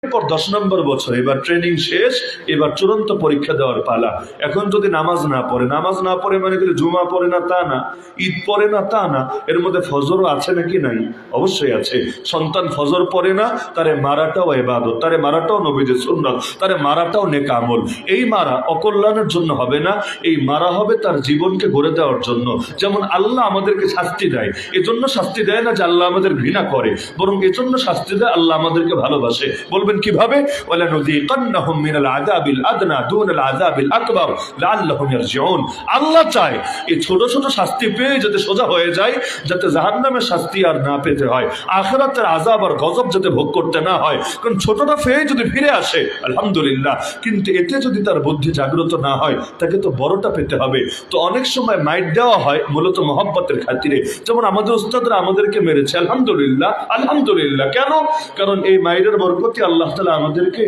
পর 10 নম্বর বছর, এবার ট্রেনিং শেষ, এবার চূড়ান্ত পরীক্ষা দেওয়ার পালা। এখন যদি নামাজ না পড়ে মানে কি জুমা পড়ে না তা না, ঈদ পড়ে না তা না, এর মধ্যে ফজরও আছে নাকি নাই? অবশ্যই আছে। সন্তান ফজর পড়ে না, তারে মারাটাও ইবাদত, তারে মারাটাও নবীদের সুন্নাত, তারে মারাটাও নেক আমল। এই মারা অকল্যাণের জন্য হবে না, এই মারা হবে তার জীবনকে গড়ে দেওয়ার জন্য। যেমন আল্লাহ আমাদেরকে শাস্তি দেয়, এজন্য শাস্তি দেয় না যে আল্লাহ আমাদের ঘৃণা করে, বরং এজন্য শাস্তি দেয় আল্লাহ আমাদেরকে ভালোবাসে। বলবেন কিভাবে? ওয়ালানুযীকান্নাহুম মিনাল আযাবিল আদনা দুনাল আযাবিল আকবার লাআল্লাহুম ইয়ারজিউন। আল্লাহ চায় এই ছোট ছোট শাস্তি পেয়ে যাতে সোজা হয়ে যায়, যাতে জাহান্নামের শাস্তি আর না পেতে হয়, আখিরাতের আযাব আর গজব যাতে ভোগ করতে না হয়। কারণ ছোটটা পেয়ে যদি ফিরে আসে আলহামদুলিল্লাহ, কিন্তু এতে যদি তার বুদ্ধি জাগ্রত না হয়, তাকে তো বড়টা পেতে হবে। তো অনেক সময় মাইট দেওয়া হয় মূলত মহব্বতের খাতিরে। যেমন আমাদের উস্তাদরা আমাদেরকে মেরেছে, আলহামদুলিল্লাহ আলহামদুলিল্লাহ। কেন? কারণ এই মাইরের বরকতে আল্লাহ তাআলা আমাদেরকে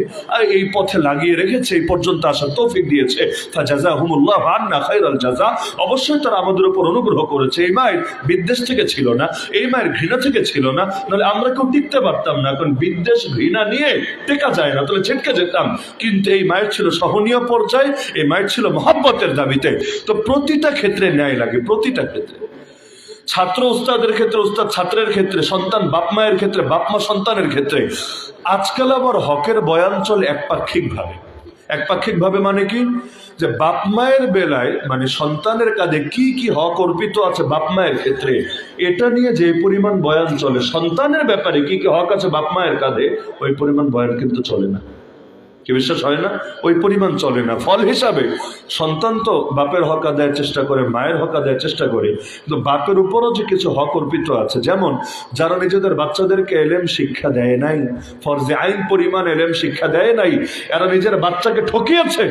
এই পথে লাগিয়ে রেখেছে, এই পর্যন্ত আসার তৌফিক দিয়েছে। ফাজাযাহুমুল্লাহু আন্না খায়রাল জাযা। অবশ্যই তারা আমাদের উপর অনুগ্রহ করেছে। এই মায়ের বিদ্বেষ থেকে ছিল না, এই মায়ের ঘৃণা থেকে ছিল না, নাহলে আমরা কেউ টিকতে পারতাম না। কারণ বিদ্বেষ ঘৃণা নিয়ে টেকা যায় না, তাহলে ছেটকে যেতাম। কিন্তু এই মায়ের ছিল সহনীয় পর্যায়ে, এই মায়ের ছিল মহব্বতের দাবিতে। তো প্রতিটা ক্ষেত্রে ন্যায় লাগে, প্রতিটা ক্ষেত্রে। ছাত্র উস্তাদের ক্ষেত্রে, উস্তাদ ছাত্রের ক্ষেত্রে, সন্তান বাপ মায়ের ক্ষেত্রে, বাপ মা সন্তানের ক্ষেত্রে। আজকাল আবার হকের বয়ান চলে একপাক্ষিক ভাবে। মানে কি? যে বাপ মায়ের বেলায় মানে সন্তানের কাঁধে কি কি হক অর্পিত আছে বাপ মায়ের ক্ষেত্রে, এটা নিয়ে যে পরিমাণ বয়ান চলে, সন্তানের ব্যাপারে কি কি হক আছে বাপ মায়ের কাঁধে, ওই পরিমাণ বয়ান কিন্তু চলে না। কি বিশ্বাস হয় না? ওই পরিমাণ চলে না। ফল হিসাবে সন্তান তো বাপের হক আদায়ের চেষ্টা করে, মায়ের হক আদায়ের চেষ্টা করে, কিন্তু বাপের উপরও যে কিছু হক অর্পিত আছে। যেমন যারা নিজেদের বাচ্চাদেরকে এলেম শিক্ষা দেয় নাই, ফরজে আইন পরিমাণ এলেম শিক্ষা দেয় নাই, এরা নিজের বাচ্চাকে ঠকিয়েছে।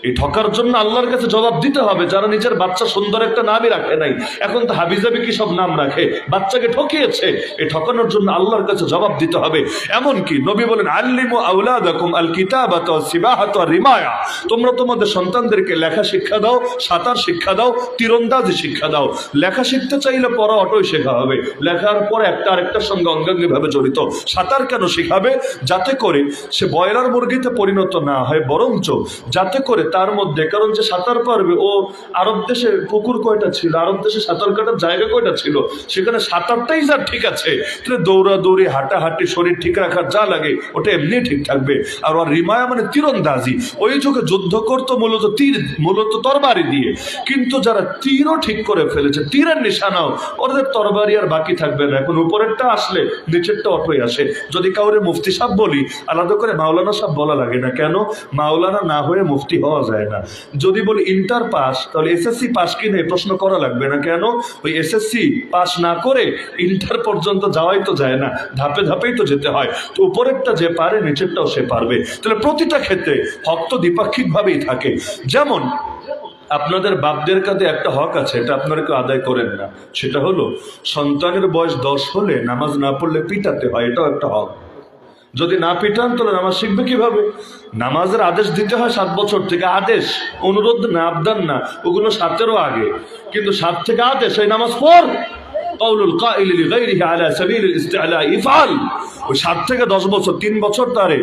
এই ঠকার জন্য আল্লাহর কাছে জবাব দিতে হবে। যারা নিজের বাচ্চা সুন্দর একটা নামই রাখে নাই, এখন তো হাবিজাবি কি সব নাম রাখে, বাচ্চাকে ঠকিয়েছে। এই ঠকানোর জন্য আল্লাহর কাছে জবাব দিতে হবে। এমনকি নবী বলেন, আল্লিমু আওলাদাকুম আল কিতাবাতা ওয়াস সিবাহাতা ওয়ার রিমায়া। তোমরা তোমাদের সন্তানদেরকে লেখা শিক্ষা দাও, সাঁতার শিক্ষা দাও, তীরন্দাজি শিক্ষা দাও। লেখা শিখতে চাইলে পড়া অটোই শেখা হবে, লেখার পর একটা আরেকটার সঙ্গে অঙ্গাঙ্গি ভাবে জড়িত। সাঁতার কেন শিখাবে? যাতে করে সে ব্রয়লার মুরগিতে পরিণত না হয়, বরঞ্চ যাতে করে তার মধ্যে, কারণ যে সাঁতার পারবে, ও আরব দেশে পুকুর কয়টা ছিল, আরব দেশে সাঁতার কাটার জায়গা কয়টা ছিল, সেখানে সাঁতারটাই যা ঠিক আছে, তাহলে দৌড়াদৌড়ি হাঁটাহাঁটি শরীর ঠিক রাখার যা লাগে ওটা এমনি ঠিক থাকবে। আর ওর রিমায়া মানে তীরন্দাজি, ওই যুগে যুদ্ধ করতো মূলত তরবারি দিয়ে। কিন্তু যারা তীরও ঠিক করে ফেলেছে, তীরের নিশানাও, ওদের তরবারি আর বাকি থাকবে না। এখন উপরেরটা আসলে নিচেরটা অটোই আসে। যদি কাউরে মুফতি সাহেব বলি, আলাদা করে মাওলানা সাহেব বলা লাগে না। কেন? মাওলানা না হয়ে মুফতি হওয়া যায় না। যদি বলি ইন্টার পাস, তাহলে এসএসসি পাস কিনে প্রশ্ন করা লাগবে না। কেন? ওই এসএসসি পাস না করে ইন্টার পর্যন্ত যাওয়াই তো যায় না, ধাপে ধাপেই তো যেতে হয়। তো উপরেরটা যে পারে, নিচেরটাও সে পারবে। তাহলে প্রতিটা ক্ষেত্রে হক তো দ্বিপাক্ষিক ভাবেই থাকে। যেমন আপনাদের বাপদের কাছে একটা হক আছে, এটা আপনারা কেউ আদায় করেন না। সেটা হলো সন্তানের বয়স 10 হলে নামাজ না পড়লে পিটাতে হয়, এটাও একটা হক। যদি না পিটান তাহলে নামাজ শিখবে কিভাবে? নামাজের আদেশ দিতে হয় 7 বছর থেকে। আদেশ, অনুরোধ না, আবদান না, ওগুলো 7-এরও আগে। কিন্তু 7 থেকে আদেশ, এই নামাজ পড়। কাউলুল কাইলি লিগাইরিহি আলা সাবিলিল ইস্তিআলা ইফআল। ওই 7 থেকে 10 বছর, 3 বছর তারে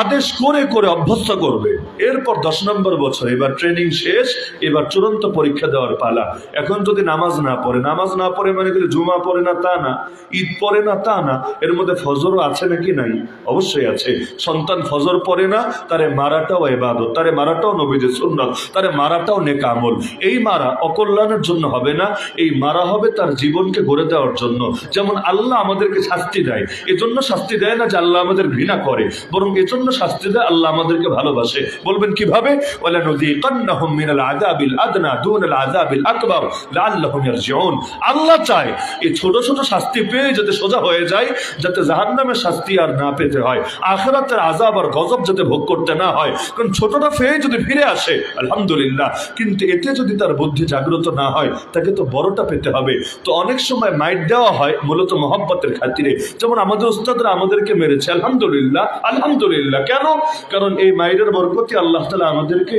আদেশ করে করে অভ্যস্ত করবে। এরপর 10 নম্বর বছর, এবার ট্রেনিং শেষ, এবার চূড়ান্ত পরীক্ষা দেওয়ার পালা। এখন যদি নামাজ না পড়ে মানে কি জুমা পড়ে না তা না, ঈদ পড়ে না তা না, এর মধ্যে ফজরও আছে নাকি নাই? অবশ্যই আছে। সন্তান ফজর পড়ে না, তারে মারাটাও ইবাদত, তারে মারাটাও নবীদের সুন্নাত, তারে মারাটাও নেক আমল। এই মারা অকল্যাণের জন্য হবে না, এই মারা হবে তার জীবনকে গড়ে দেওয়ার জন্য। যেমন আল্লাহ আমাদেরকে শাস্তি দেয়, এজন্য শাস্তি দেয় না যে আল্লাহ আমাদের ঘৃণা করে, বরং এজন্য শাস্তি দেয় আল্লাহ আমাদেরকে ভালোবাসে। বলবেন কিভাবে? ওয়ালানুযীকান্নাহুম মিনাল আযাবিল আদনা দুনাল আযাবিল আকবার লাআল্লাহুম ইয়ারজিউন। আল্লাহ চায় এই ছোট ছোট শাস্তি পেয়ে যাতে সোজা হয়ে যায়, যাতে জাহান্নামের শাস্তি আর না পেতে হয়, আখিরাতের আযাব আর গজব যাতে ভোগ করতে না হয়। কারণ ছোটটা পেয়ে যদি ফিরে আসে আলহামদুলিল্লাহ, কিন্তু এতে যদি তার বুদ্ধি জাগ্রত না হয়, তাকে তো বড়টা পেতে হবে। তো অনেক সময় মাইট দেওয়া হয় মূলত মহব্বতের খাতিরে। যেমন আমাদের উস্তাদরা আমাদেরকে মেরেছে, আলহামদুলিল্লাহ আলহামদুলিল্লাহ। আলহামদুলিল্লাহ। কেন? কারণ এই মায়ের বরকতে আল্লাহ তাআলা আমাদেরকে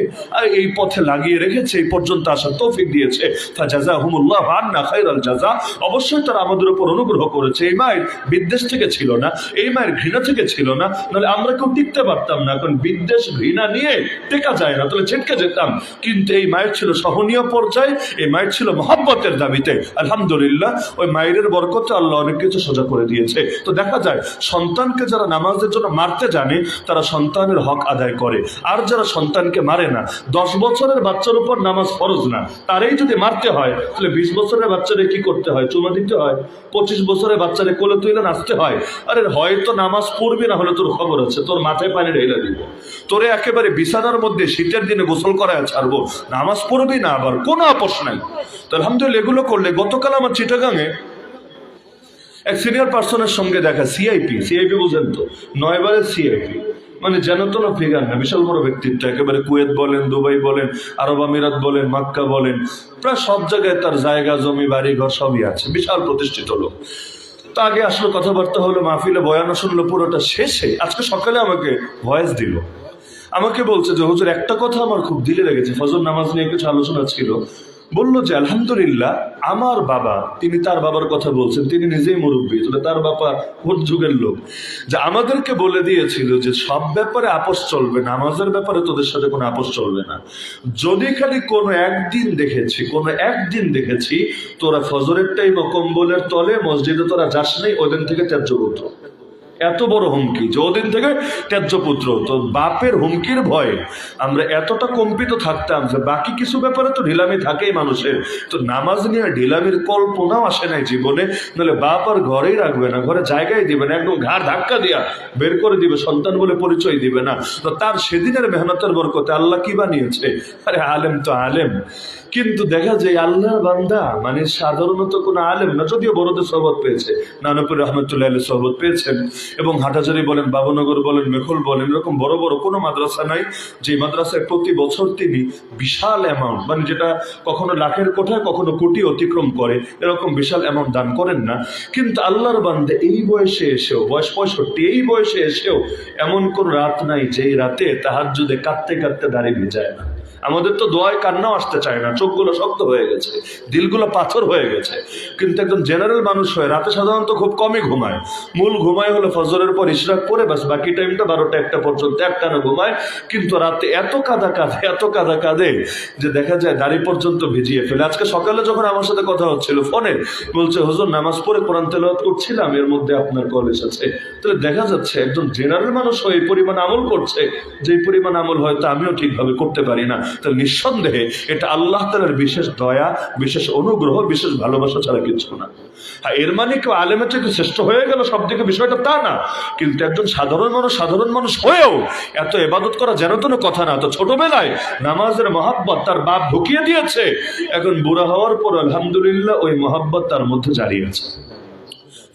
এই পথে লাগিয়ে রেখেছে, এই পর্যন্ত আসার তৌফিক দিয়েছে। ফাজাযাহুমুল্লাহু আন্না খায়রাল জাযা। অবশ্যই তারা আমাদের উপর অনুগ্রহ করেছে। এই মায়ের বিদ্বেষ থেকে ছিল না, এই মায়ের ঘৃণা থেকে ছিল না, নাহলে আমরা কেউ টিকতে পারতাম না। কারণ বিদ্বেষ ঘৃণা নিয়ে টেকা যায় না, তাহলে ছিটকে যেতাম। কিন্তু এই মায়ের ছিল সহনীয় পর্যায়ে, এই মায়ের ছিল মহব্বতের দাবিতে। আলহামদুলিল্লাহ, ওই মায়ের বরকতে আল্লাহ অনেক কিছু সোজা করে দিয়েছে। তো দেখা যায় সন্তানকে যারা নামাজের জন্য মারতে জানে তারা সন্তানের হক আদায় করে, আর যারা সন্তানকে মারে না, 10 বছরের বাচ্চার উপর নামাজ ফরজ না, তারাই যদি মারতে হয় তাহলে 20 বছরের বাচ্চারে কি করতে হয়? চুমা দিতে হয়। 25 বছরের বাচ্চারে কোলে তুলে নাচতে হয়। আরে হয়তো নামাজ পড়বি, না হলে তোর খবর আছে, তোর মাথায় পানি ঢেলে দিব, তোরে একেবারে বিছানার মধ্যে শীতের দিনে গোসল করায় ছাড়বো, নামাজ পড়বি না, আবার কোনো আপোষ নাই। তো আলহামদুলিল্লাহ, এগুলো করলে গতকাল আমার চিটাগাঙে এক সিনিয়র পার্সনের সঙ্গে দেখা, সিআইপি বুঝেন তো, 9 বারের সিআইপি, মানে যেন তেন ফিগার না, বিশাল বড় ব্যক্তিত্ব, একেবারে কুয়েত বলেন, দুবাই বলেন, আরব আমিরাত বলেন, মক্কা বলেন, প্রায় সব জায়গায় তার জায়গা জমি বাড়ি ঘর সবই আছে, বিশাল প্রতিষ্ঠিত লোক। তো আগে আসলো, কথাবার্তা হলো, মাহফিলে বয়ানও শুনলো, পুরোটা শেষে আজকে সকালে আমাকে ভয়েস দিল। আমাকে বলছে যে হুজুর, একটা কথা আমার খুব দিলে লেগেছে, ফজর নামাজ নিয়ে কিছু আলোচনা ছিল। বলল যে আলহামদুলিল্লাহ, আমার বাবা, তিনি তার বাবার কথা বলছেন, তিনি নিজেই মুরব্বী, তার বাবা কোন যুগের লোক, যে আমাদেরকে বলে দিয়েছিল যে সব ব্যাপারে আপোষ চলবে, নামাজের ব্যাপারে তোদের সাথে কোনো আপোষ চলবে না। যদি খালি কোনো একদিন দেখেছি তোরা ফজরের টাইম কম্বলের তলে মসজিদে তোরা যাস নাই, ওই দিন থেকে ত্যায্য পুত্র। এত বড় হুমকি যে ওদিন থেকে ত্যায্য পুত্র। তো বাপের হুমকির ভয়ে আমরা এতটা কম্পিত থাকতাম যে বাকি কিছু ব্যাপারে তো ঢিলামি থাকেই মানুষের, তো নামাজ নিয়ে ঢিলামির কল্পনাও আসে নাই জীবনে। নাহলে বাপ আর ঘরেই রাখবে না, ঘরে জায়গায় দিবে না, একদম ঘাড় ধাক্কা দিয়া বের করে দিবে, সন্তান বলে পরিচয় দিবে না। তো তার সেদিনের মেহনতের বরকতে আল্লাহ কি বানিয়েছে? আরে আলেম তো আলেম, কিন্তু দেখা যায় আল্লাহর বান্দা মানে সাধারণত কোনো আলেম না, যদিও বড়দের সহবত পেয়েছে, নানপুর রহমতুল্লাহ সহবত পেয়েছেন, এবং হাটাজারি বলেন, বাবুনগর বলেন, মেখল বলেন, এরকম বড় বড় কোনো মাদ্রাসা নাই যে মাদ্রাসায় প্রতি বছর তিনি বিশাল অ্যামাউন্ট, মানে যেটা কখনো লাখের কোঠায় কখনো কোটি অতিক্রম করে, এরকম বিশাল অ্যামাউন্ট দান করেন না। কিন্তু আল্লাহর বান্দা এই বয়সে এসেও, বয়স 65, এই বয়সে এসেও এমন কোন রাত নাই যেই রাতে তাহাজ্জুদে কাঁদতে কাঁদতে দাড়ি ভিজায় না। আমাদের তো দোয়ায় কান্নাও আসতে চায় না, চোখগুলো শক্ত হয়ে গেছে, দিলগুলো পাথর হয়ে গেছে। কিন্তু একজন জেনারেল মানুষ হয়ে রাতে সাধারণত খুব কমই ঘুমায়। মূল ঘুমায় হলো ফজরের পর ইশরাক পরে, বাস বাকি টাইমটা 12টা 1টা পর্যন্ত একটানা ঘুমায়। কিন্তু রাতে এত কাঁদা কাঁদে যে দেখা যায় দাড়ি পর্যন্ত ভিজিয়ে ফেলে। আজকে সকালে যখন আমার সাথে কথা হচ্ছিল ফোনে, বলছে হুজুর নামাজ পড়ে কোরআন তেলাওয়াত করছিলাম, এর মধ্যে আপনার কল এসেছে। তাহলে দেখা যাচ্ছে একজন জেনারেল মানুষ হয়ে এই পরিমাণ আমল করছে, যে পরিমাণ আমল হয়তো আমিও ঠিকভাবে করতে পারি না। তাহলে নিঃসন্দেহে এটা আল্লাহ তাআলার বিশেষ দয়া, বিশেষ অনুগ্রহ, বিশেষ ভালোবাসা ছাড়া কিছু না। হ্যাঁ, এর মানে কেউ আলেমের থেকে শ্রেষ্ঠ হয়ে গেল সব দিকে, বিষয়টা তা না। কিন্তু একজন সাধারণ মানুষ হয়েও এত ইবাদত করা যেন তেন কথা না। তো ছোটবেলায় নামাজের মহাব্বত তার বাপ ঢুকিয়ে দিয়েছে, এখন বুড়া হওয়ার পর আলহামদুলিল্লাহ ওই মহাব্বত তার মধ্যে জারি আছে।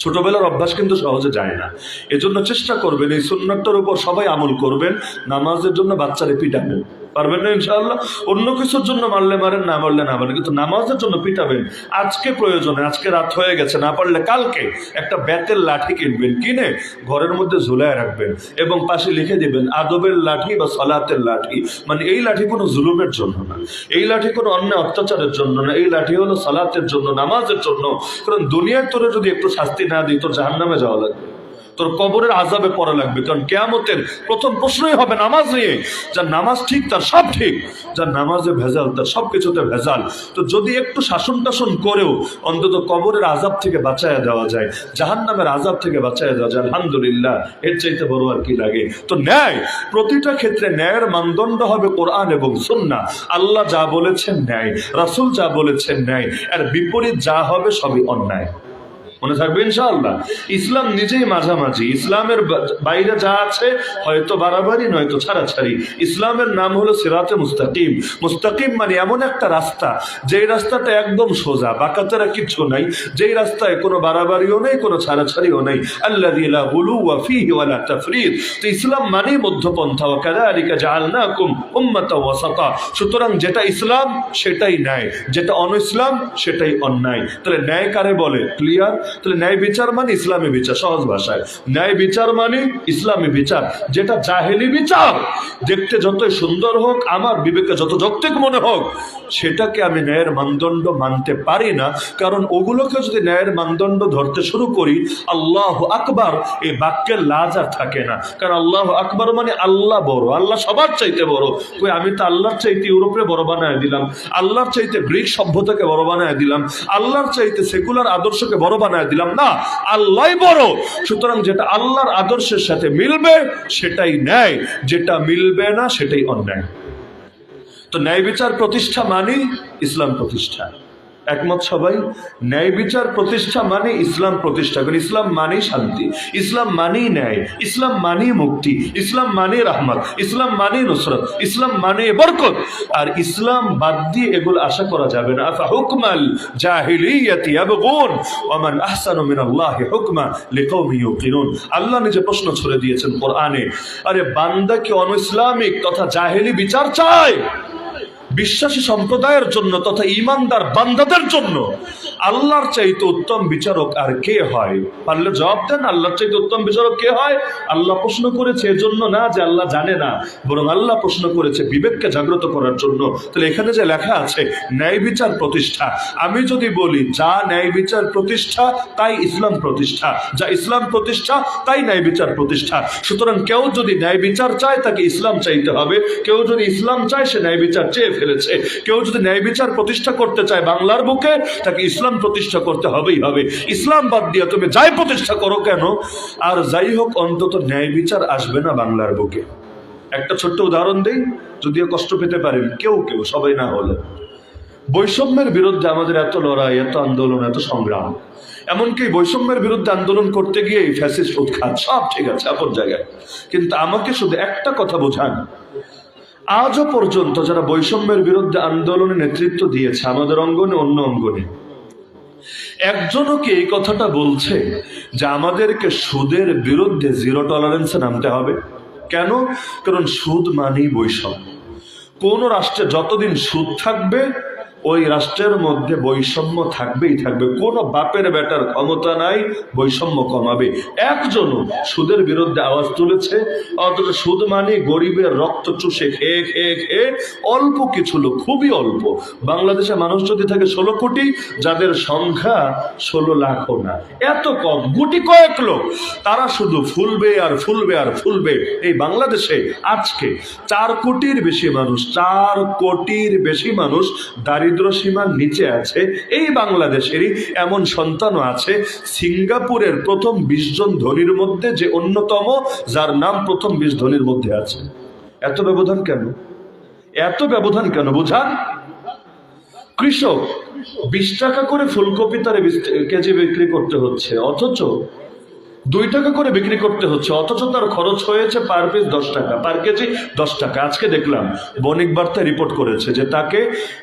ছোটবেলার অভ্যাস কিন্তু সহজে যায় না, এজন্য চেষ্টা করবেন এই সুন্নাতটার উপর সবাই আমল করবেন। নামাজের জন্য বাচ্চারে পিটাবেন, পারবেন না ইনশাআল্লাহ। অন্য কিছুর জন্য মারলে মারেন, না মারলে না মারেন, কিন্তু নামাজের জন্য পিটাবেন। আজকে প্রয়োজনে, আজকে রাত হয়ে গেছে, না পারলে কালকে একটা বেতের লাঠি কিনবেন, কিনে ঘরের মধ্যে ঝুলায় রাখবেন এবং পাশে লিখে দিবেন আদবের লাঠি বা সালাতের লাঠি। মানে এই লাঠি কোনো জুলুমের জন্য না, এই লাঠি কোনো অন্যায় অত্যাচারের জন্য না, এই লাঠি হলো সালাতের জন্য, নামাজের জন্য। কারণ দুনিয়ার তোরে যদি একটু শাস্তি না দিই, তোর জাহান্নামে যাওয়া লাগবে, তোর কবরের আযাবে পড়া লাগবে। কারণ কিয়ামতের প্রথম প্রশ্নই হবে নামাজ নিয়ে। যার নামাজ ঠিক তার সব ঠিক, যার নামাজে ভেজাল তার সবকিছুতে ভেজাল। তো যদি একটু শাসন টাসন করেও অন্তত কবরের আযাব থেকে বাঁচায়া দেওয়া যায়, জাহান্নামের আযাব থেকে বাঁচায়া দেওয়া যায়, আলহামদুলিল্লাহ, এর চাইতে বড় আর কি লাগে। তো ন্যায়, প্রতিটা ক্ষেত্রে ন্যায়ের মানদণ্ড হবে কোরআন এবং সুন্নাহ। আল্লাহ যা বলেছেন ন্যায়, রাসূল যা বলেছেন ন্যায়, আর বিপরীত যা হবে সবই অন্যায়। মনে থাকবে ইনশাআল্লাহ। ইসলাম নিজেই মাঝামাঝি, ইসলামের বাইরে যা আছে হয়তো বাড়াবাড়ি নয়তো ছাড়াছাড়ি। ইসলামের নাম হলো সিরাতে মুস্তাকিম। মুস্তাকিম মানে এমন একটা রাস্তা, যেই রাস্তাটা একদম সোজা, বাঁকাতেরা কিচ্ছু নাই, যেই রাস্তায় কোনো বাড়াবাড়িও নেই, কোনো ছাড়াছাড়িও নেই। আল্লাযী লা গুলুওয়া ফীহি ওয়া লা তাফরীত। তো ইসলাম মানেই মধ্যপন্থা, ওয়া কাযালিকা জাআলনাকুম উম্মাতাও ওয়াসাতা। সুতরাং যেটা ইসলাম সেটাই ন্যায়, যেটা অন ইসলাম সেটাই অন্যায়। তাহলে ন্যায় কারে বলে? ক্লিয়ার। তাহলে ন্যায় বিচার মানে ইসলামী বিচার। সহজ ভাষায় ন্যায় বিচার মানে ইসলামী বিচার, যেটা জাহেলি বিচার দেখতে যতই সুন্দর হোক, আমার বিবেকে যত যৌক্তিক মনে হোক, সেটাকে আমি ন্যায়ের মানদণ্ড মানতে পারি না। কারণ ওগুলোকে যদি ন্যায়ের মানদণ্ড ধরতে শুরু করি, আল্লাহ আকবার এই বাক্যের লাজ আর থাকে না। কারণ আল্লাহ আকবার মানে আল্লাহ বড়, আল্লাহ সবার চাইতে বড়। কই আমি তো আল্লাহর চাইতে ইউরোপে বড় বানায় দিলাম, আল্লাহর চাইতে গ্রিক সভ্যতাকে বড় বানায় দিলাম, আল্লাহর চাইতে সেকুলার আদর্শকে বড় বানায় দিলাম না, আল্লাহই বড়। সুতরাং যেটা আল্লাহর আদর্শের সাথে মিলবে সেটাই ন্যায়, যেটা মিলবে না সেটাই অন্যায়। তো ন্যায় বিচার প্রতিষ্ঠা মানে ইসলাম প্রতিষ্ঠা। একমত সবাই? ন্যায় বিচার প্রতিষ্ঠা মানে ইসলাম প্রতিষ্ঠা। কারণ ইসলাম মানেই শান্তি, ইসলাম মানেই ন্যায়, ইসলাম মানেই মুক্তি, ইসলাম মানে রহমত, ইসলাম মানে নুসরত, ইসলাম মানে বরকত। আর ইসলাম বাদ দিয়ে এগুলো আশা করা যাবে না। আফা হুকমাল জাহিলিয়াতি ইয়াবগুন ওয়া মান আহসানু মিনাল্লাহি হুকমা লিকাওমিন ইউকিনুন। আল্লাহ নিজে প্রশ্ন ছড়ে দিয়েছেন কোরআনে, আরে বান্দা কি অনইসলামিক তথা জাহেলি বিচার চায়? বিশ্বাসী সম্প্রদায়ের জন্য তথা ঈমানদার বান্দাদের জন্য আল্লাহর চাইতে উত্তম বিচারক আর কে হয়? পারলে জবাব দেন, আল্লাহর চাইতে উত্তম বিচারক কে হয়? আল্লাহ প্রশ্ন করেছে এজন্য না যে আল্লাহ জানে না, বরং আল্লাহ প্রশ্ন করেছে বিবেককে জাগ্রত করার জন্য। তাহলে এখানে যে লেখা আছে ন্যায় বিচার প্রতিষ্ঠা, আমি যদি বলি যা ন্যায় বিচার প্রতিষ্ঠা তাই ইসলাম প্রতিষ্ঠা, যা ইসলাম প্রতিষ্ঠা তাই ন্যায় বিচার প্রতিষ্ঠা। সুতরাং কেউ যদি ন্যায় বিচার চায় তাকে ইসলাম চাইতে হবে, কেউ যদি ইসলাম চায় সে ন্যায় বিচার চেয়ে ফেলেছে। কেউ যদি ন্যায় বিচার প্রতিষ্ঠা করতে চায় বাংলার বুকে, তাকে ইসলাম প্রতিষ্ঠা করতে হবেই হবে। ইসলাম বাদ দিয়ে তুমি যাই প্রতিষ্ঠা করো কেন, আর যাই হোক, অন্তত ন্যায় বিচার আসবে না বাংলার বুকে। একটা ছোট্ট উদাহরণ দেই, যদিও কষ্ট পেতে পারেন কেউ কেউ, সবাই না হলে। বৈষম্যের বিরুদ্ধে আমাদের এত লড়াই, এত আন্দোলন, এত সংগ্রাম, এমনকি বৈষম্যের বিরুদ্ধে আন্দোলন করতে গিয়ে ফ্যাসিস্ট উৎখাত সব ঠিক আছে আপন জায়গায়, কিন্তু আমাকে শুধু একটা কথা বোঝান, আজও পর্যন্ত যারা বৈষম্যের বিরুদ্ধে আন্দোলনে নেতৃত্ব দিয়েছে আমাদের অঙ্গনে অন্য অঙ্গনে, একজনও কি এই কথাটা বলছে যে আমাদেরকে সুদের বিরুদ্ধে জিরো টলারেন্সে নামতে হবে? কেন? কারণ সুদ মানেই বৈষম্য। কোন রাষ্ট্রে যতদিন সুদ থাকবে ওই রাষ্ট্রের মধ্যে বৈষম্য থাকবেই থাকবে। কোনো বাপের বেটার ক্ষমতা নাই বৈষম্য কমাবে। একজনও সুদের বিরুদ্ধে আওয়াজ তুলেছে? অথচ সুদ মানে গরিবের রক্ত চুষে খেয়ে খেয়ে খেয়ে অল্প কিছু লোক, খুবই অল্প। বাংলাদেশে মানুষ যদি থাকে 16 কোটি, যাদের সংখ্যা 16 লাখও না, এত কম, গুটি কয়েক লোক, তারা শুধু ফুলবে আর ফুলবে আর ফুলবে। এই বাংলাদেশে আজকে 4 কোটির বেশি মানুষ, 4 কোটির বেশি মানুষ দারিদ্র সীমার নিচে আছে। এই বাংলাদেশেরই এমন সন্তানও আছে সিঙ্গাপুরের প্রথম 20 জন ধনীর মধ্যে যে অন্যতম, যার নাম প্রথম 20 ধনীর মধ্যে আছে। এত ব্যবধান কেন? এত ব্যবধান কেন বুঝান? কৃষক 20 টাকা করে ফুলকপি তার কেজি বিক্রি করতে হচ্ছে, অথচ 2 টাকা করে বিক্রি করতে হচ্ছে, অথচ তার খরচ হয়েছে পার পিস 10 টাকা, পার কেজি 10 টাকা। আজকে দেখলাম বণিক বার্তায় রিপোর্ট করেছে যে তাকে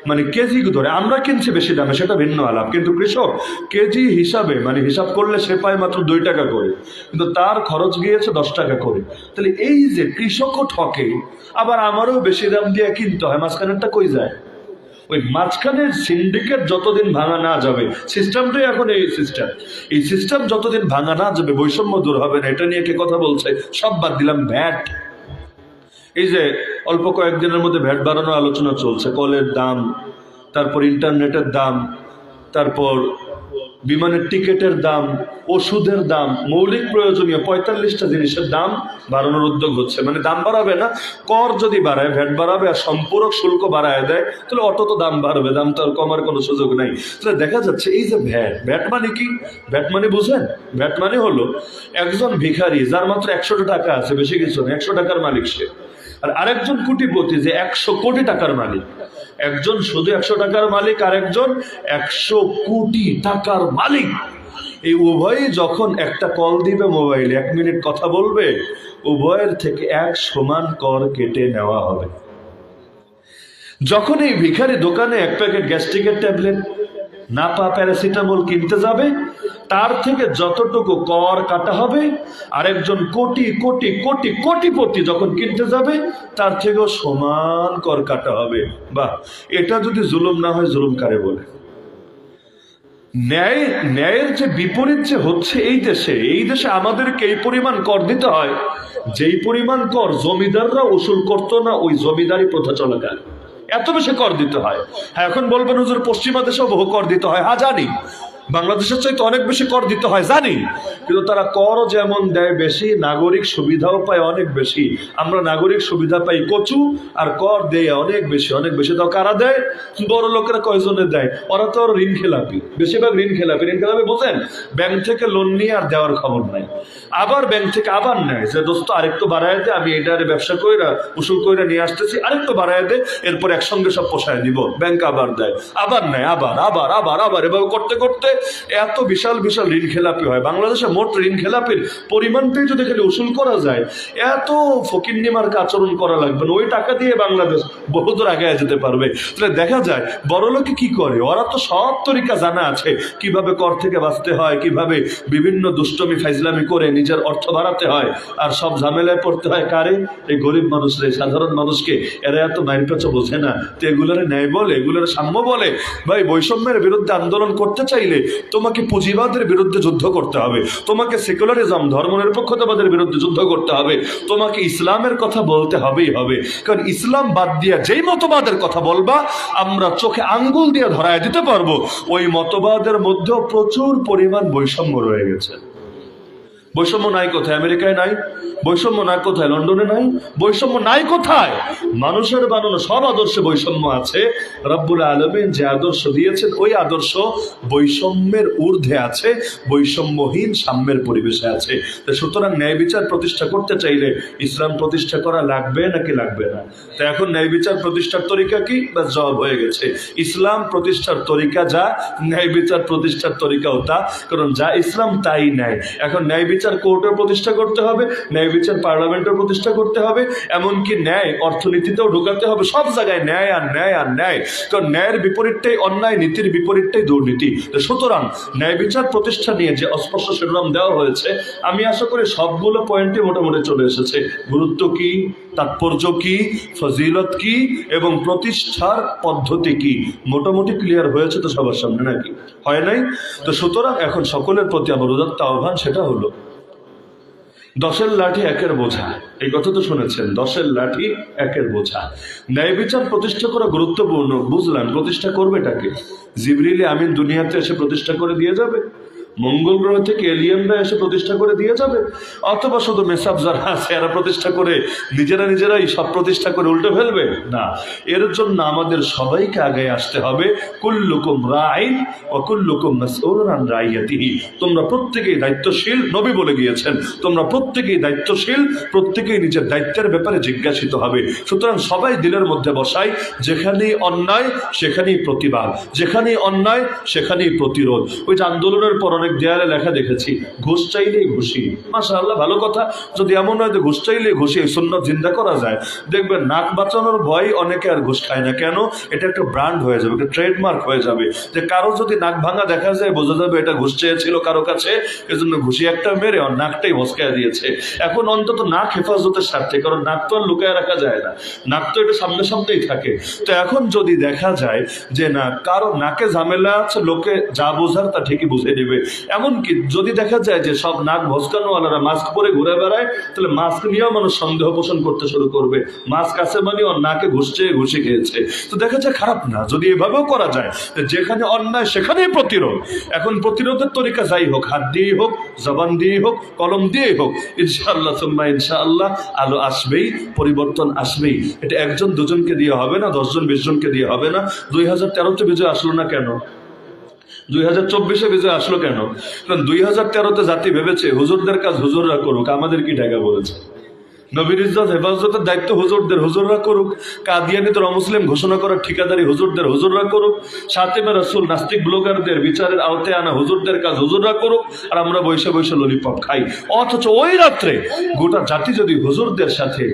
মানে কেজি ধরে, আমরা কিনছি বেশি দামে সেটা ভিন্ন আলাপ, কিন্তু কৃষক কেজি হিসাবে মানে হিসাব করলে সে পায় মাত্র 2 টাকা করে, কিন্তু তার খরচ গিয়েছে 10 টাকা করে। তাহলে এই যে কৃষকও ঠকে, আবার আমারও বেশি দাম দিয়ে কিনতে হয়, মাঝখানেরটা কই যায়? ওই মাঝখানের সিন্ডিকেট যতদিন ভাঙা না যাবে, সিস্টেমটাই এখন এই সিস্টেম যতদিন ভাঙা না যাবে বৈষম্য দূর হবে না। এটা নিয়ে কে কথা বলছে? সব বাদ দিলাম, ভ্যাট। এই যে অল্প কয়েকদিনের মধ্যে ভ্যাট বাড়ানোর আলোচনা চলছে, কলের দাম, তারপর ইন্টারনেটের দাম, তারপর বিমানের টিকিটের দাম, ওষুধের দাম, মৌলিক প্রয়োজনীয় 45টা জিনিসের দাম বাড়ানোর উদ্যোগ হচ্ছে। মানে দাম বাড়াবে না, কর যদি বাড়ায়, ভ্যাট বাড়াবে আর সম্পূরক শুল্ক বাড়ায় দেয়, তাহলে অটো তো দাম বাড়বে, দাম তো আর কমার কোনো সুযোগ নাই। তাহলে দেখা যাচ্ছে এই যে ভ্যাট মানে কি? ভ্যাট মানে বুঝেন? ভ্যাট মানে হলো একজন ভিখারি যার মাত্র 100 টাকা আছে, বেশি কিছু না, 100 টাকার মালিক সে, আর আরেকজন কোটিপতি যে 100 কোটি টাকার মালিক। একজন শুধু 100 টাকার মালিক, আর একজন 100 কোটি টাকার মালিক। এই উভয়ই যখন একটা কল দিবে মোবাইলে, 1 মিনিট কথা বলবে, উভয়ের থেকে 1 সমান কর কেটে নেওয়া হবে। যখন এই ভিখারি দোকানে 1 প্যাকেট গ্যাস্ট্রিকের ট্যাবলেট, নাপা, প্যারাসিটামল কিনতে যাবে, তার থেকে যতটুকু কর কাটা হবে, আরেকজন কোটি কোটি কোটি কোটিপতি যখন কিনতে যাবে তার থেকেও সমান কর কাটা হবে। বাহ, এটা যদি জুলুম না হয় জুলুম কারে বলে? ন্যায়ের যে বিপরীত যে হচ্ছে এই দেশে আমাদেরকে এই পরিমাণ কর দিতে হয় যেই পরিমাণ কর জমিদাররা উসুল করতো না ওই জমিদারি প্রথা চলাকাল, এত বেশি কর দিতে হয়। হ্যাঁ, এখন বলবেন হুজুর পশ্চিমা দেশেও বহু কর দিতে হয়। হ্যাঁ জানি, বাংলাদেশের চাইতে অনেক বেশি কর দিতে হয় জানি, কিন্তু তারা করও যেমন দেয় বেশি, নাগরিক সুবিধাও পায় অনেক বেশি। আমরা নাগরিক সুবিধা পাই কচু, আর কর দেয় অনেক বেশি। অনেক বেশি তাও কারা দেয়? বড় লোকেরা কয়জনে দেয়? ওরা তো ঋণ খেলাপি, বেশিরভাগ ঋণ খেলাপি। বোঝেন, ব্যাংক থেকে লোন নিয়ে আর দেওয়ার খবর নাই, আবার ব্যাংক থেকে আবার নেয় যে দোস্ত আরেকটু বাড়ায় দে, আমি এটার ব্যবসা কইরা উসুল কইরা নিয়ে আসতেছি, আরেকটু বাড়ায় দে, এরপর একসঙ্গে সব পোষায় দিব। ব্যাংক আবার দেয়, আবার নেয়, আবার আবার আবার আবার, এভাবে করতে করতে এত বিশাল বিশাল ঋণ খেলাপি হয়। বাংলাদেশে মোট ঋণ খেলাপির পরিমাণটাই যদি খালি উসুল করা যায়, এত ফকিন্নিমার্কা আচরণ করা লাগবে না। ওই টাকা দিয়ে বাংলাদেশ বহুদূর আগে যেতে পারবে। তাহলে দেখা যায় বড় লোকে কি করে, ওরা তো সব তরিকা জানা আছে কিভাবে কর থেকে বাঁচতে হয়, কিভাবে বিভিন্ন দুষ্টমি ফাইজলামি করে নিজের অর্থ বাড়াতে হয়, আর সব ঝামেলায় পড়তে হয় কারে? এই গরিব মানুষরে, সাধারণ মানুষকে। এরা এত মাইর পেঁচো বোঝে না, তো এগুলোর ন্যায় বলে, এগুলোর সাম্য বলে। ভাই, বৈষম্যের বিরুদ্ধে আন্দোলন করতে চাইলে তোমাকে পুঁজিবাদের বিরুদ্ধে যুদ্ধ করতে হবে, তোমাকে সেকুলারিজম ধর্মনিরপেক্ষতাবাদের বিরুদ্ধে যুদ্ধ করতে হবে, তোমাকে ইসলামের কথা বলতে হবেই হবে। কারণ ইসলাম বাদ দিয়ে যেই মতবাদের কথা বলবা আমরা চোখে আঙ্গুল দিয়ে ধরায় দিতে পারবো ওই মতবাদের মধ্যেও প্রচুর পরিমাণ বৈষম্য রয়ে গেছে। বৈষম্য নাই কোথায়? আমেরিকায় নাই বৈষম্য, নাই কোথায়? লন্ডনে নাই বৈষম্য, নাই কোথায়? মানুষের বানানো সব আদর্শে বৈষম্য আছে। রব্বুল আলামিন যে আদর্শ দিয়েছেন ওই আদর্শ বৈষম্যের ঊর্ধ্বে আছে, বৈষম্যহীন সাম্যের পরিবেশে আছে। সুতরাং ন্যায় বিচার প্রতিষ্ঠা করতে চাইলে ইসলাম প্রতিষ্ঠা করা লাগবে নাকি লাগবে না? তো এখন ন্যায় বিচার প্রতিষ্ঠার তরিকা কি? ব্যাস জবাব হয়ে গেছে। ইসলাম প্রতিষ্ঠার তরিকা যা, ন্যায় বিচার প্রতিষ্ঠার তরিকাও তা। কারণ যা ইসলাম তাই ন্যায়। এখন ন্যায় বিচার কোর্টের প্রতিষ্ঠা করতে হবে, ন্যায় বিচার পার্লামেন্টের প্রতিষ্ঠা করতে হবে, এমনকি ন্যায় অর্থনীতিতেও ঢোকাতে হবে। সব জায়গায় ন্যায় আর ন্যায় আর ন্যায়। কারণ ন্যায়ের বিপরীতটাই অন্যায়, নীতির বিপরীতটাই দুর্নীতি। সুতরাং ন্যায় বিচার প্রতিষ্ঠা নিয়ে যে অস্পষ্ট শিরোনাম দেওয়া হয়েছে, আমি আশা করি সবগুলো পয়েন্টে মোটামুটি চলে এসেছে। গুরুত্ব কি, তাৎপর্য কি, ফজিলত কি এবং প্রতিষ্ঠার পদ্ধতি কি, মোটামুটি ক্লিয়ার হয়েছে তো সবার সামনে, নাকি হয় নাই? তো সুতরাং এখন সকলের প্রতি আমার উদাত্ত আহ্বান, সেটা হলো 10-এর লাঠি 1-এর বোঝা। এই কথা তো শুনেছেন, 10-এর লাঠি 1-এর বোঝা। ন্যায় বিচার প্রতিষ্ঠা করা গুরুত্বপূর্ণ, বুঝলাম। প্রতিষ্ঠা করবেটাকে? জিবরিল আমিন দুনিয়াতে এসে প্রতিষ্ঠা করে দিয়ে যাবে? মঙ্গল গ্রহ থেকে এলিয়েনরা এসে প্রতিষ্ঠা করে দিয়ে যাবে? অথবা শুধু মেসাব যারা আছে এরা প্রতিষ্ঠা করে নিজেরাই সব প্রতিষ্ঠা করে উল্টে ফেলবে? না, এর জন্য আমাদের সবাইকে আগে আসতে হবে। কুল্লুকুম রাইন ওয়া কুল্লুকুম মাসউলুন আন রাইয়াতিহি। তোমরা প্রত্যেকেই দায়িত্বশীল, নবী বলে গিয়েছেন তোমরা প্রত্যেকেই দায়িত্বশীল, প্রত্যেকেই নিজের দায়িত্বের ব্যাপারে জিজ্ঞাসিত হবে। সুতরাং সবাই দিলের মধ্যে বসাই, যেখানেই অন্যায় সেখানেই প্রতিবাদ, যেখানেই অন্যায় সেখানেই প্রতিরোধ। ওই যে আন্দোলনের পর অনেক দেয়ালে লেখা দেখেছি, ঘুষ চাইলেই ঘুষি। মাশাআল্লাহ, ভালো কথা। যদি এমন হয় যে ঘুষ চাইলেই ঘুষি, এই সুন্নাত জিন্দা করা যায়, দেখবেন নাক বাঁচানোর ভয় অনেকে আর ঘুষ খায় না। কেন? এটা একটা ব্র্যান্ড হয়ে যাবে, একটা ট্রেডমার্ক হয়ে যাবে, যে কারো যদি নাক ভাঙা দেখা যায় বোঝা যাবে এটা ঘুষ চেয়েছিল কারো কাছে, এজন্য ঘুষি একটা মেরে আর নাকটাই মস্কায় দিয়েছে। এখন অন্তত নাক হেফাজতের স্বার্থে, কারণ নাক তো আর লুকায় রাখা যায় না, নাক তো এটা সামনে সামনেই থাকে। তো এখন যদি দেখা যায় যে না, কারো নাকে ঝামেলা আছে, লোকে যা বোঝার তা ঠিকই বুঝে নেবে। এমনকি যদি দেখা যায় যে সব নাক ভস্কানোওয়ালারা মাস্ক পরে ঘুরে বেড়ায়, তাহলে মাস্ক নিয়েও মানুষ সন্দেহ পোষণ করতে শুরু করবে, মাস্ক আছে মানে ওর নাকে ঘুষ চেয়ে ঘুষে খেয়েছে। তো দেখা যায় খারাপ না, যদি এভাবেও করা যায়, যেখানে অন্যায় সেখানেই প্রতিরোধ। এখন প্রতিরোধের তরিকা যাই হোক, হাত দিয়েই হোক, জবান দিয়েই হোক, কলম দিয়েই হোক, ইনশাআল্লাহ সুম্মা ইনশাআল্লাহ আলো আসবেই, পরিবর্তন আসবেই। এটা একজন দুজনকে দিয়ে হবে না, 10 জন 20 জনকে দিয়ে হবে না। 2013-তে বিজয় আসলো না কেন? 2024-এ বিজয় আসলো কেন? কারণ 2013-তে জাতি ভেবেছে হুজুরদের কাজ হুজুররা করুক, আমাদের কি ঢাকা বলেছে। নবীর ইজ্জত হেফাজতের দায়িত্ব হুজুরদের, হুজুররা করুক। কাদিয়ানীদের অমুসলিম ঘোষণা করার ঠিকাদারি হুজুরদের, হুজুররা করুক। শাতিমে রাসূল নাস্তিক ব্লগারদের বিচারের আওতায় আনা হুজুরদের কাজ হুজুররা করুক, আর আমরা বসে বসে ললিপপ খাই। অথচ ওই রাত্রে গোটা জাতি যদি হুজুরদের সাথে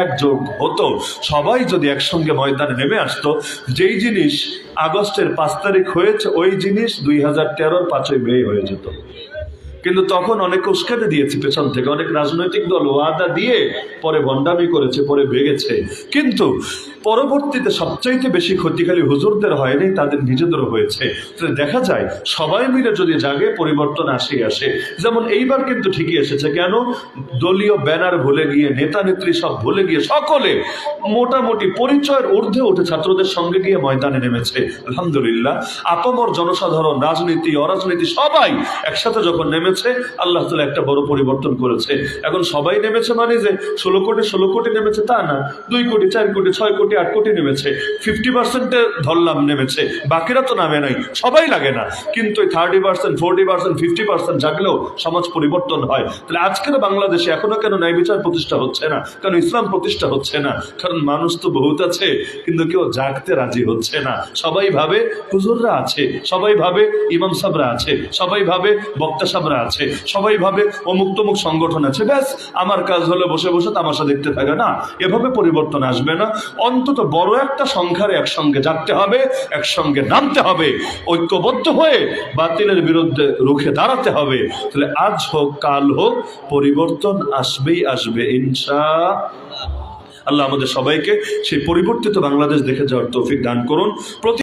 একযোগ হতো, সবাই যদি একসঙ্গে ময়দানে নেমে আসতো, যেই জিনিস আগস্টের 5 তারিখ হয়েছে ওই জিনিস 2013-র 5ই মে হয়ে যেত। কিন্তু তখন অনেক উস্কাতে দিয়েছে পেছন থেকে, অনেক রাজনৈতিক দল ওয়াদা দিয়ে পরে ভণ্ডামি করেছে, পরে ভেগেছে। কিন্তু পরবর্তীতে সবচাইতে বেশি ক্ষতি খালি হুজুরদের হয়নি, তাদের নিজেদেরও হয়েছে। দেখা যায় সবাই মিলে যদি জাগে, পরিবর্তন আসে। যেমন এইবার কিন্তু ঠিকই এসেছে। কেন? দলীয় ব্যানার ভুলে গিয়ে, নেতা নেত্রী সব ভুলে গিয়ে সকলে মোটামুটি পরিচয়ের ঊর্ধ্বে উঠে ছাত্রদের সঙ্গে গিয়ে ময়দানে নেমেছে। আলহামদুলিল্লাহ, আপামর জনসাধারণ, রাজনীতি অরাজনীতি সবাই একসাথে যখন নেমেছে, আল্লাহ তাআলা একটা বড় পরিবর্তন করেছে। এখন সবাই নেমেছে মানে যে 16 কোটি নেমেছে তা না, 2 কোটি 4 কোটি 6 কোটি 8 কোটি নেমেছে, 50% ধরলাম নেমেছে, বাকিরা তো নামে নাই। সবাই লাগে না, কিন্তু 30%, 40%, 50% জাগলেও সমাজ পরিবর্তন হয়। তাহলে আজকের বাংলাদেশে এখনো কেন ন্যায় বিচার প্রতিষ্ঠা হচ্ছে না? কেন ইসলাম প্রতিষ্ঠা হচ্ছে না? কারণ মানুষ তো বহুত আছে, কিন্তু কেউ জাগতে রাজি হচ্ছে না। সবাই ভাবে হুজুররা আছে, সবাই ভাবে ইমাম সাহেবরা আছে, সবাই ভাবে বক্তা সাহেবরা আছে, সবাই ভাবে অমুক তমুক সংগঠন আছে, ব্যাস আমার কাজ হলো বসে বসে তামাশা দেখতে থাকে। না, এভাবে পরিবর্তন আসবে না। অন্তত বড় একটা সংখ্যারে একসঙ্গে জাগতে হবে, একসঙ্গে নামতে হবে, ঐক্যবদ্ধ হয়ে বাতিলের বিরুদ্ধে রুখে দাঁড়াতে হবে। তাহলে আজ হোক কাল হোক, পরিবর্তন আসবেই আসবে ইনশাআল্লাহ। আল্লাহ আমাদের সবাইকে সেই পরিবর্তিত বাংলাদেশ দেখে যাওয়ার তৌফিক দান করুন।